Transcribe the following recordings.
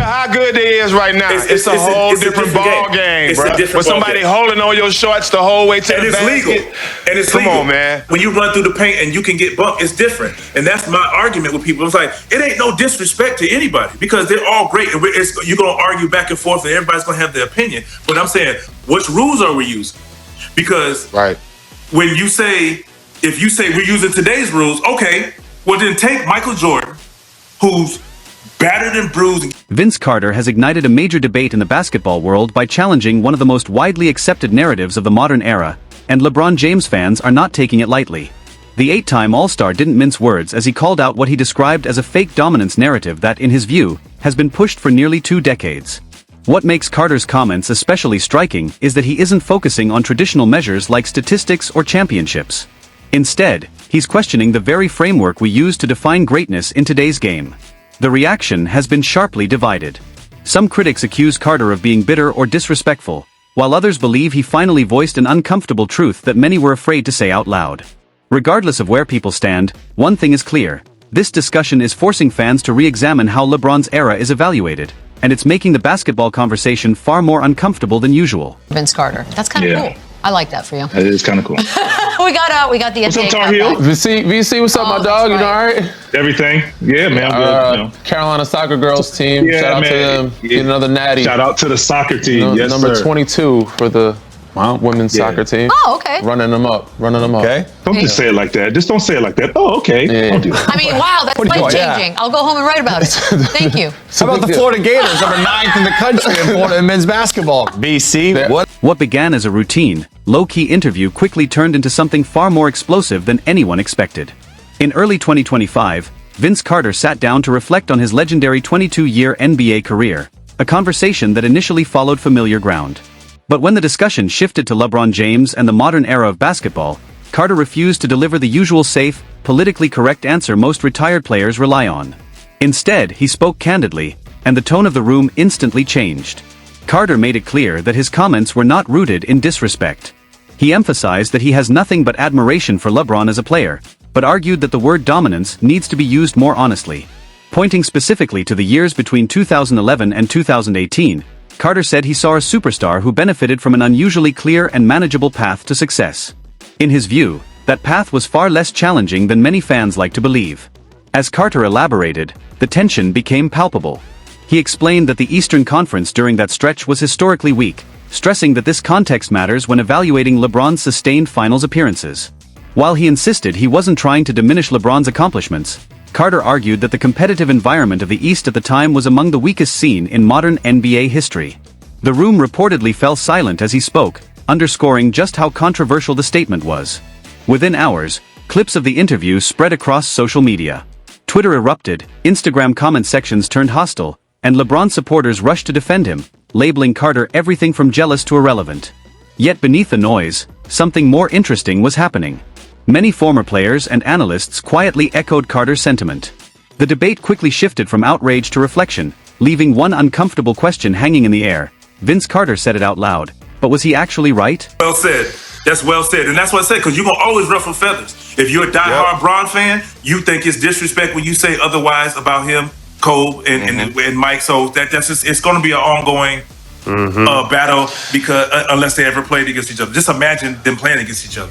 how good they is right now. It's a whole different ball game, bro. With somebody holding on your shorts the whole way to the basket. And it's legal. And it's legal. Come on, man. When you run through the paint and you can get bumped, it's different. And that's my argument with people. It's like, it ain't no disrespect to anybody because they're all great. And you're going to argue back and forth and everybody's going to have their opinion. But I'm saying, which rules are we using? Because when you say, if you say we're using today's rules, okay, well then take Michael Jordan, who's battered and bruised. Vince Carter has ignited a major debate in the basketball world by challenging one of the most widely accepted narratives of the modern era, and LeBron James fans are not taking it lightly. The 8-time All-Star didn't mince words as he called out what he described as a fake dominance narrative that, in his view, has been pushed for nearly 2 decades. What makes Carter's comments especially striking is that he isn't focusing on traditional measures like statistics or championships. Instead, he's questioning the very framework we use to define greatness in today's game. The reaction has been sharply divided. Some critics accuse Carter of being bitter or disrespectful, while others believe he finally voiced an uncomfortable truth that many were afraid to say out loud. Regardless of where people stand, one thing is clear: this discussion is forcing fans to re-examine how LeBron's era is evaluated, and it's making the basketball conversation far more uncomfortable than usual. Vince Carter. That's kind of cool. I like that for you. It is kind of cool. we got the what's up, Tar Heel? VC, what's up, my dog? You know, all right? Everything. Yeah, man. I'm good. Carolina soccer girls team. Yeah, shout out man. to them. Get another natty. Shout out to the soccer team. Yes, number sir. 22 for the women's soccer team. Oh, okay. Running them up. Okay. Don't just say it like that. Just don't say it like that. Oh, okay. Yeah. Don't do that. I mean, wow, that's life-changing. I'll go home and write about it. Thank you. How about the Florida Gators, number 9th in the country in men's basketball? BC, What began as a routine, low-key interview quickly turned into something far more explosive than anyone expected. In early 2025, Vince Carter sat down to reflect on his legendary 22-year NBA career, a conversation that initially followed familiar ground. But when the discussion shifted to LeBron James and the modern era of basketball, Carter refused to deliver the usual safe, politically correct answer most retired players rely on. Instead, he spoke candidly, and the tone of the room instantly changed. Carter made it clear that his comments were not rooted in disrespect. He emphasized that he has nothing but admiration for LeBron as a player, but argued that the word dominance needs to be used more honestly. Pointing specifically to the years between 2011 and 2018, Carter said he saw a superstar who benefited from an unusually clear and manageable path to success. In his view, that path was far less challenging than many fans like to believe. As Carter elaborated, the tension became palpable. He explained that the Eastern Conference during that stretch was historically weak, stressing that this context matters when evaluating LeBron's sustained finals appearances. While he insisted he wasn't trying to diminish LeBron's accomplishments, Carter argued that the competitive environment of the East at the time was among the weakest seen in modern NBA history. The room reportedly fell silent as he spoke, underscoring just how controversial the statement was. Within hours, clips of the interview spread across social media. Twitter erupted, Instagram comment sections turned hostile, and LeBron supporters rushed to defend him, labeling Carter everything from jealous to irrelevant. Yet beneath the noise, something more interesting was happening. Many former players and analysts quietly echoed Carter's sentiment. The debate quickly shifted from outrage to reflection, leaving one uncomfortable question hanging in the air. Vince Carter said it out loud, but was he actually right? Well said. That's well said. And that's what I said, because you're going to always ruffle feathers. If you're a diehard Bron fan, you think it's disrespect when you say otherwise about him, Cole, and Mike. So that's just, it's going to be an ongoing battle because unless they ever played against each other. Just imagine them playing against each other.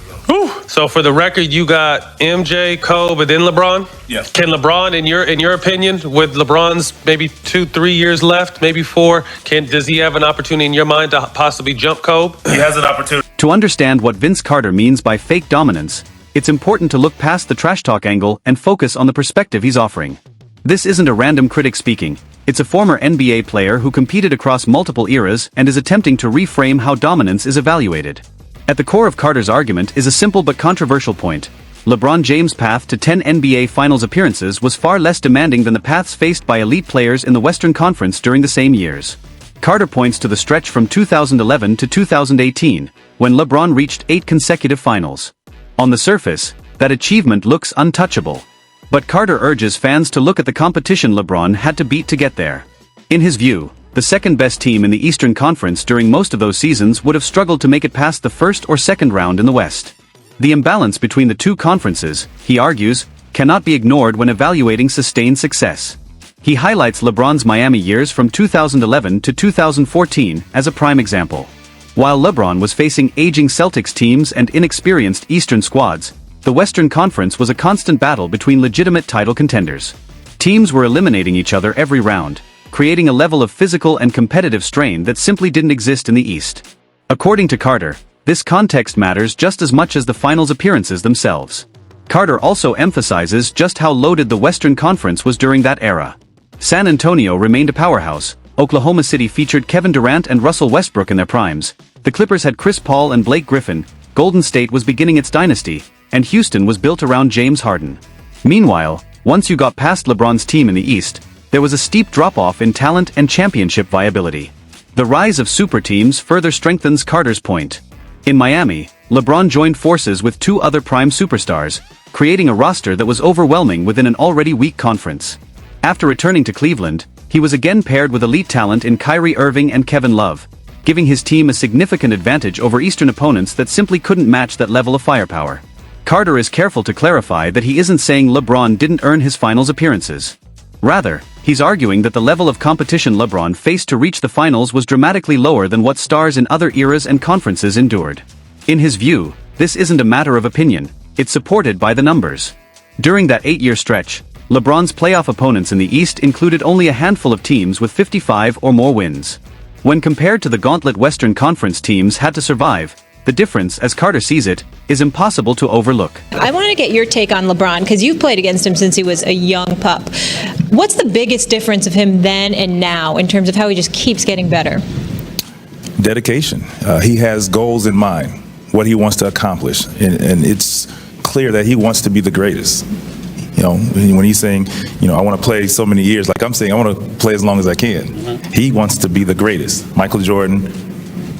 So for the record, you got MJ, Kobe, then LeBron? Yes. Can LeBron, in your opinion, with LeBron's maybe 2-3 years left, maybe 4, does he have an opportunity in your mind to possibly jump Kobe? He has an opportunity. To understand what Vince Carter means by fake dominance, it's important to look past the trash talk angle and focus on the perspective he's offering. This isn't a random critic speaking. It's a former NBA player who competed across multiple eras and is attempting to reframe how dominance is evaluated. At the core of Carter's argument is a simple but controversial point. LeBron James' path to 10 NBA Finals appearances was far less demanding than the paths faced by elite players in the Western Conference during the same years. Carter points to the stretch from 2011 to 2018, when LeBron reached 8 consecutive finals. On the surface, that achievement looks untouchable. But Carter urges fans to look at the competition LeBron had to beat to get there. In his view, the second-best team in the Eastern Conference during most of those seasons would have struggled to make it past the first or second round in the West. The imbalance between the two conferences, he argues, cannot be ignored when evaluating sustained success. He highlights LeBron's Miami years from 2011 to 2014 as a prime example. While LeBron was facing aging Celtics teams and inexperienced Eastern squads, the Western Conference was a constant battle between legitimate title contenders. Teams were eliminating each other every round, creating a level of physical and competitive strain that simply didn't exist in the East. According to Carter, this context matters just as much as the finals appearances themselves. Carter also emphasizes just how loaded the Western Conference was during that era. San Antonio remained a powerhouse, Oklahoma City featured Kevin Durant and Russell Westbrook in their primes, the Clippers had Chris Paul and Blake Griffin, Golden State was beginning its dynasty, and Houston was built around James Harden. Meanwhile, once you got past LeBron's team in the East, there was a steep drop-off in talent and championship viability. The rise of superteams further strengthens Carter's point. In Miami, LeBron joined forces with two other prime superstars, creating a roster that was overwhelming within an already weak conference. After returning to Cleveland, he was again paired with elite talent in Kyrie Irving and Kevin Love, giving his team a significant advantage over Eastern opponents that simply couldn't match that level of firepower. Carter is careful to clarify that he isn't saying LeBron didn't earn his finals appearances. Rather, he's arguing that the level of competition LeBron faced to reach the finals was dramatically lower than what stars in other eras and conferences endured. In his view, this isn't a matter of opinion, it's supported by the numbers. During that 8-year stretch, LeBron's playoff opponents in the East included only a handful of teams with 55 or more wins. When compared to the gauntlet Western Conference teams had to survive, the difference, as Carter sees it, is impossible to overlook. I want to get your take on LeBron, because you've played against him since he was a young pup. What's the biggest difference of him then and now in terms of how he just keeps getting better? Dedication. He has goals in mind, what he wants to accomplish, and it's clear that he wants to be the greatest. You know, when he's saying, I want to play so many years, like I'm saying, I want to play as long as I can. He wants to be the greatest. Michael Jordan,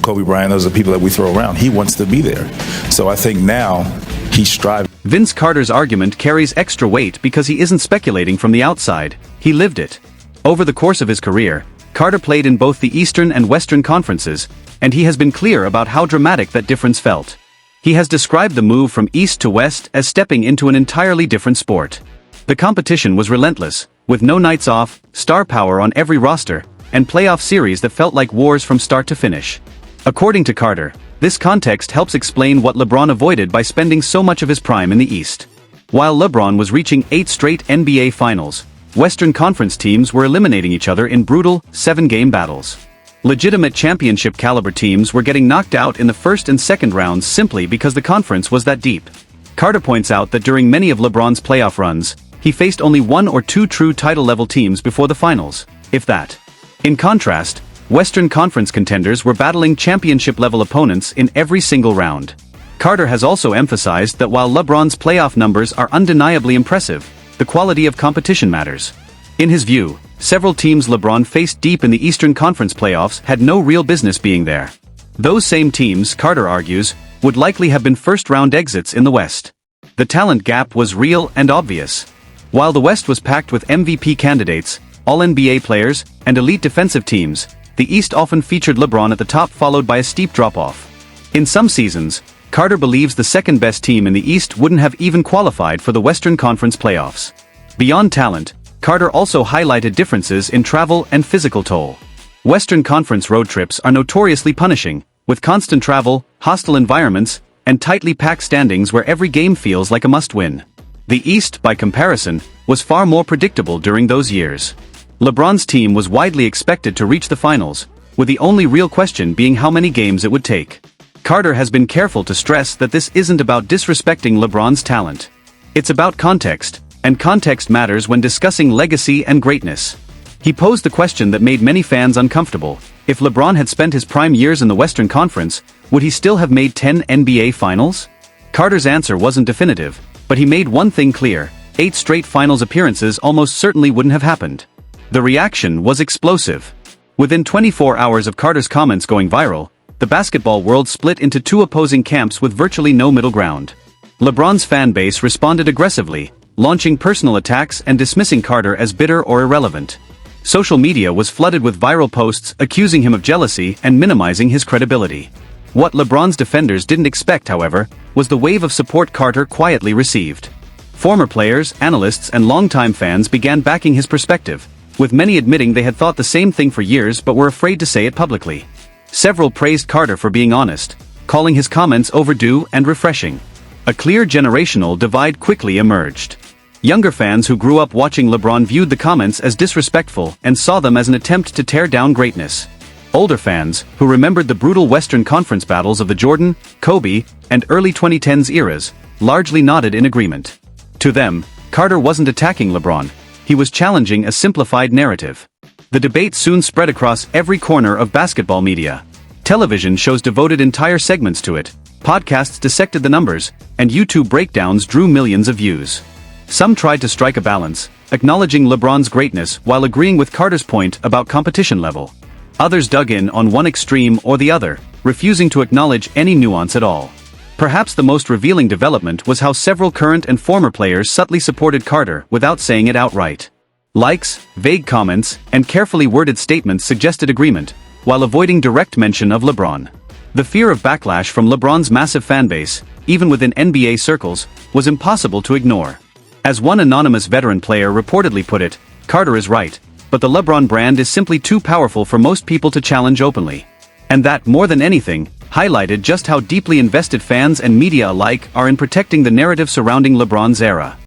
Kobe Bryant, those are the people that we throw around. He wants to be there. So I think now he's striving. Vince Carter's argument carries extra weight because he isn't speculating from the outside, he lived it. Over the course of his career, Carter played in both the Eastern and Western conferences, and he has been clear about how dramatic that difference felt. He has described the move from East to West as stepping into an entirely different sport. The competition was relentless, with no nights off, star power on every roster, and playoff series that felt like wars from start to finish. According to Carter, this context helps explain what LeBron avoided by spending so much of his prime in the East. While LeBron was reaching 8 straight NBA Finals, Western Conference teams were eliminating each other in brutal, 7-game battles. Legitimate championship-caliber teams were getting knocked out in the first and second rounds simply because the conference was that deep. Carter points out that during many of LeBron's playoff runs, he faced only 1 or 2 true title-level teams before the finals, if that. In contrast, Western Conference contenders were battling championship-level opponents in every single round. Carter has also emphasized that while LeBron's playoff numbers are undeniably impressive, the quality of competition matters. In his view, several teams LeBron faced deep in the Eastern Conference playoffs had no real business being there. Those same teams, Carter argues, would likely have been first-round exits in the West. The talent gap was real and obvious. While the West was packed with MVP candidates, All-NBA players, and elite defensive teams, the East often featured LeBron at the top, followed by a steep drop-off. In some seasons, Carter believes the second-best team in the East wouldn't have even qualified for the Western Conference playoffs. Beyond talent, Carter also highlighted differences in travel and physical toll. Western Conference road trips are notoriously punishing, with constant travel, hostile environments, and tightly packed standings where every game feels like a must-win. The East, by comparison, was far more predictable during those years. LeBron's team was widely expected to reach the finals, with the only real question being how many games it would take. Carter has been careful to stress that this isn't about disrespecting LeBron's talent. It's about context, and context matters when discussing legacy and greatness. He posed the question that made many fans uncomfortable: if LeBron had spent his prime years in the Western Conference, would he still have made 10 NBA Finals? Carter's answer wasn't definitive, but he made one thing clear: 8 straight Finals appearances almost certainly wouldn't have happened. The reaction was explosive. Within 24 hours of Carter's comments going viral, the basketball world split into 2 opposing camps with virtually no middle ground. LeBron's fan base responded aggressively, launching personal attacks and dismissing Carter as bitter or irrelevant. Social media was flooded with viral posts accusing him of jealousy and minimizing his credibility. What LeBron's defenders didn't expect, however, was the wave of support Carter quietly received. Former players, analysts, and longtime fans began backing his perspective, with many admitting they had thought the same thing for years but were afraid to say it publicly. Several praised Carter for being honest, calling his comments overdue and refreshing. A clear generational divide quickly emerged. Younger fans who grew up watching LeBron viewed the comments as disrespectful and saw them as an attempt to tear down greatness. Older fans, who remembered the brutal Western Conference battles of the Jordan, Kobe, and early 2010s eras, largely nodded in agreement. To them, Carter wasn't attacking LeBron, he was challenging a simplified narrative. The debate soon spread across every corner of basketball media. Television shows devoted entire segments to it, podcasts dissected the numbers, and YouTube breakdowns drew millions of views. Some tried to strike a balance, acknowledging LeBron's greatness while agreeing with Carter's point about competition level. Others dug in on one extreme or the other, refusing to acknowledge any nuance at all. Perhaps the most revealing development was how several current and former players subtly supported Carter without saying it outright. Likes, vague comments, and carefully worded statements suggested agreement, while avoiding direct mention of LeBron. The fear of backlash from LeBron's massive fanbase, even within NBA circles, was impossible to ignore. As one anonymous veteran player reportedly put it, Carter is right, but the LeBron brand is simply too powerful for most people to challenge openly. And that, more than anything, highlighted just how deeply invested fans and media alike are in protecting the narrative surrounding LeBron's era.